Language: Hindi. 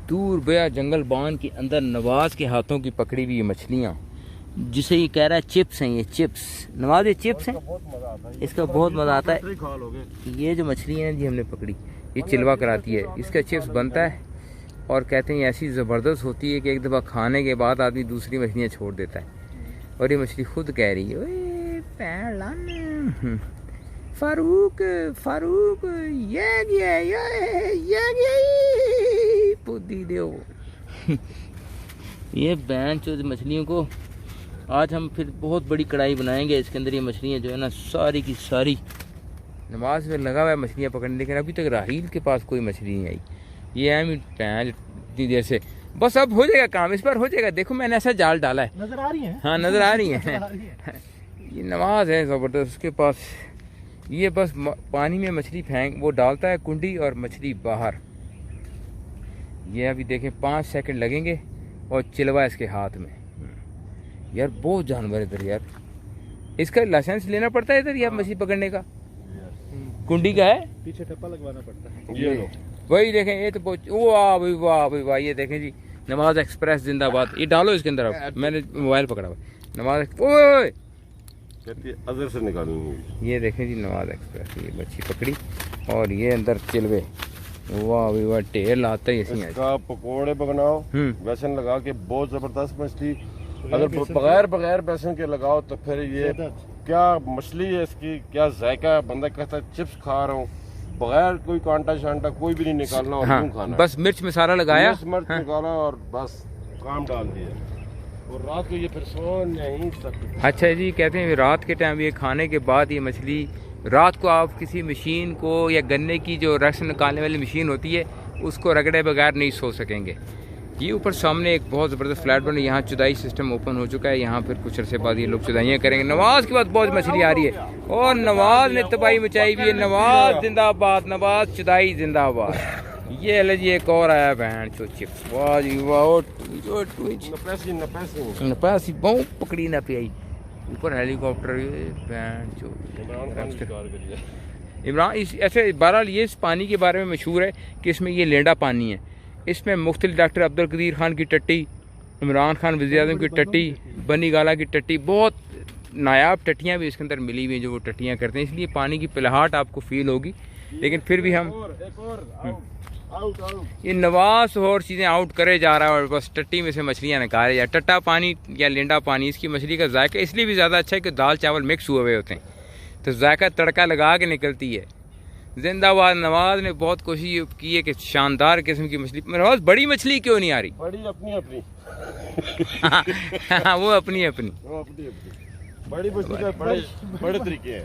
दूर बया जंगल बांध के अंदर नवाज के हाथों की पकड़ी हुई मछलियाँ, जिसे ये कह रहा है चिप्स हैं, ये चिप्स। नवाज ये चिप्स हैं, इसका बहुत मज़ा आता है। ये जो मछली है जी हमने पकड़ी, ये चिलवा कराती है, इसका चिप्स बनता है और कहते हैं ऐसी ज़बरदस्त होती है कि एक दफ़ा खाने के बाद आदमी दूसरी मछलियाँ छोड़ देता है। और ये मछली खुद कह रही है, ओए पैर फारूक फारूक ये गया पुदी दो। ये बैन चो मछलियों को आज हम फिर बहुत बड़ी कढ़ाई बनाएंगे। इसके अंदर ये मछलियाँ जो है ना सारी की सारी, नमाज में लगा हुआ है मछलियाँ पकड़ने, लेकिन अभी तक राहील के पास कोई मछली नहीं आई। ये है पैन इतनी देर से, बस अब हो जाएगा काम, इस पर हो जाएगा। देखो मैंने ऐसा जाल डाला है, नजर आ रही है। हाँ नजर आ रही है। ये नमाज है ज़बरदस्त, उसके पास ये बस पानी में मछली फेंक वो डालता है कुंडी और मछली बाहर। ये अभी देखें 5 सेकंड लगेंगे और चिलवा इसके हाथ में। यार बहुत जानवर इधर यार, इसका लाइसेंस लेना पड़ता है इधर यार मछली पकड़ने का, कुंडी का है, पीछे टप्पा लगवाना पड़ता है। ये लो वही देखें, ये तो वाह भाई वाह भाई वाह। ये देखें जी नवाज एक्सप्रेस जिंदाबाद। ये डालो इसके अंदर, अब मैंने मोबाइल पकड़ा हुआ नवाज ओए अदर से निकालूंगी। ये देखें जी नवाज एक्सप्रेस, ये मच्छी पकड़ी और ये अंदर चिलवे, वाह भाई वाह ढेर लाते ही ऐसी इसका पकोड़े बनाओ, बेसन लगा के, बहुत जबरदस्त मछली। अगर बगैर बेसन के लगाओ तो फिर ये क्या मछली है, इसकी क्या जायका है। बंदा कहता है चिप्स खा रहा हूँ, बगैर कोई कांटा शांटा कोई भी नहीं निकालना और यूं खाना। बस मिर्च मसाला लगाया, मिर्च निकाला और बस काम डाल दिया। और रात को ये फिर सो नहीं सकते। अच्छा जी, कहते हैं रात के टाइम ये खाने के बाद ये मछली रात को आप किसी मशीन को या गन्ने की जो रस निकालने वाली मशीन होती है उसको रगड़े बगैर नहीं सो सकेंगे। ये ऊपर सामने एक बहुत ज़बरदस्त फ्लैट बन, यहाँ चुदाई सिस्टम ओपन हो चुका है। यहाँ फिर कुछ अरसे बाद ये लोग चुदाइयाँ करेंगे। नवाज के बाद बहुत मछली आ रही है और नवाज ने तबाही मचाई हुई है। नवाज जिंदाबाद, नवाज चुदाई जिंदाबाद। ये ले जी एक और आया बहन चो चिप्स, वाह जी वाह। नपासी बहुत पकड़ी ना पे आई ऊपर हेलीकॉप्टर इमरान। इस ऐसे बहरहाल ये इस पानी के बारे में मशहूर है कि इसमें ये लेंडा पानी है। इसमें मुख्तलिफ डॉक्टर अब्दुल कदीर खान की टट्टी, इमरान खान वज़ीर आज़म की टट्टी, बनी गाला की टट्टी, बहुत नायाब टट्टियाँ भी इसके अंदर मिली हुई हैं जो वो टट्टियाँ करते हैं। इसलिए पानी की पिलाहट आपको फील होगी, लेकिन फिर भी हम ये नवाज और चीज़ें आउट करे जा रहा है और बस टट्टी में से मछलियाँ निकाले जा। टट्टा पानी या लेंडा पानी, इसकी मछली का जायका इसलिए भी ज़्यादा अच्छा है कि दाल चावल मिक्स हुए हुए होते हैं तो जायका तड़का लगा के निकलती है। जिंदाबाद। नवाज ने बहुत कोशिश की है कि शानदार किस्म की मछली। नवाज बड़ी मछली क्यों नहीं आ रही? बड़ी अपनी अपनी हाँ वो अपनी अपनी बड़ी मछली का बड़े तरीके हैं।